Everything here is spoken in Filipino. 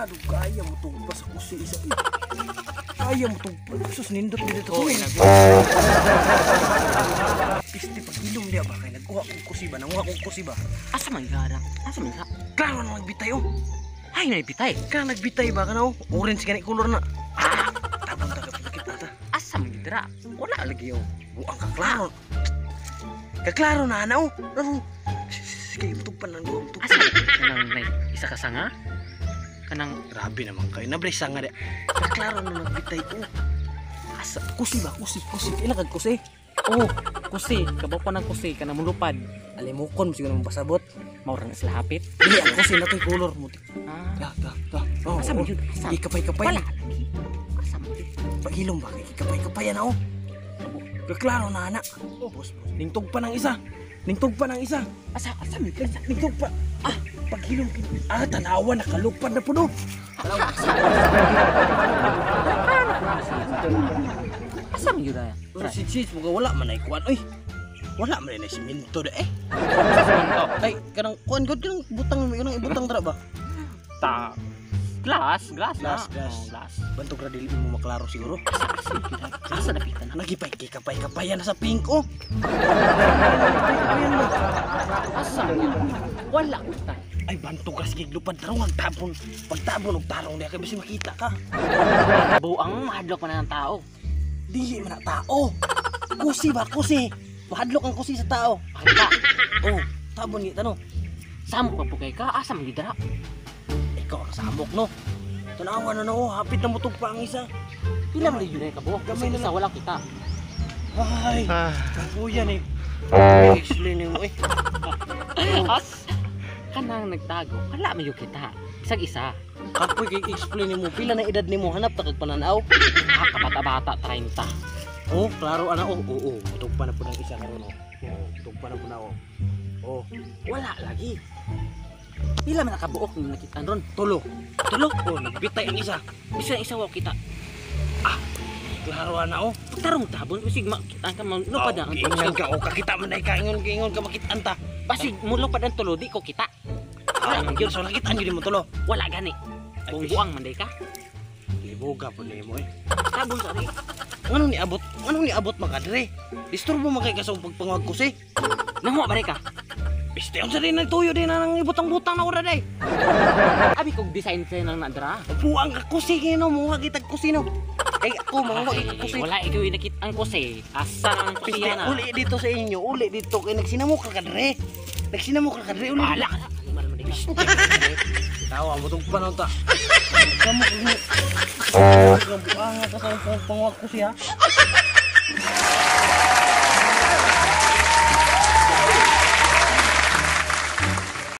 Aduh, kaya mo tong pas ako si isa. Kaya mo tong sus nindot dito to. Pisti pag ilom dia ba kay nagkuha kong kusi ba? Nanguha kong kusi ba? Asa man gara? Asa man ka? Klaro na nagbitay oh. Ay naibitay. Kaya nagbitay ba ka na oh? Orange gani color na. Tabang taga pinakit ata. Asa man gidra? Wala lagi oh. Buang ka klaro. Kaklaro na ana oh. Laro. Kaya tugpan lang go. Asa kanang isa ka sanga? Kanang Grabe naman kayo. Nablesa nga di. Kaklaro na nagbitay oh. Asa kusi ba? Kusi. Kailan kag kusi? oh, kusi, kabaw pa ng kusi kanang mulupad. Alimukon siguro mong pasabot. Maurang sila hapit. Dili ang kusi na to'y color mo. Ah, Da. Oh, asa man yun? Asa? Ikapay-kapay. Wala lagi. Asa man yun? Paghilom ba? Ikapay-kapay na oh. Kaklaro na ana. Oh, boss. Ningtog pa ng isa. Asa man yun? Ningtog pa. Paghilom. Tanawa nakalupad na puno. Asa man yun? Sis, mga wala man ay kuan. Oy. Wala man ay siminto da eh. Ay, kanang kuan gud kanang butang kanang ibutang dra ba? Ta. Glass na. Glass. Oh, glass. Bantog ra dili mo maklaro siguro. Asa napitan na? Nagipay-kapay na sa pink oh. Asa man yun? Wala kita. Ay bantog ka sige lupad tarong pagtabon og tarong diha kay basi makita ka. Buang mahadlok man ang tao. Dili man na tao. Kusi. Mahadlok ang kusi sa tao. Handa. Oh, tabon ni tanong. Samok pa po kay ka. Asa man gidra? Ikaw ang samok no. Tanawa na no, hapit na mutog pa ang isa. Pila man yun ka buok. Gamay na Isa wala kita. Ay, kakuya ni. Explain mo eh. As kanang nagtago. Wala man yun kita. Isag isa. Kapoy kay explain mo pila na edad nimo hanap ta kag pananaw. Kabata-bata 30. Oh, klaro ana oh. Oo, mutog pa na po ng isa karon oh. Oh, mutog pa na po na oh. Oh, Wala lagi. Pila man nakabuok ni nakita ron. tulo. Oh, nagbitay ang isa. Isa wa kita. Klaro ana oh. Tarong tabon usig makita ka man no pada ang Ingon ka o kakita man ay kaingon ka makitaan ta. Basig mulo pa ang tulo di ko kita. Ang gyud so nakitaan gyud mo tulo. Wala gani. Kung buang man day ka. Liboga po nimo eh. Tabon sa ri. Ano ni abot makadre? Disturbo man kay kasong pagpangwag ko si. Nango ba ka? Piste on sa din nagtuyo din nang ibutang-butang na ora day. Abi kog design sa nang nadra. Buang ka kusi kino mo kitag kusino. Kay ako mga kusi. Wala ikaw yung nakita ang kusi. Asa ang Piste kusiya na. uli dito sa inyo, uli dito kay nagsinamo ka kadre. Uli. Wala ka. Animal man di ka. Tawa mo tong panon ta. Kamu buang ka sa pangwag ko siya.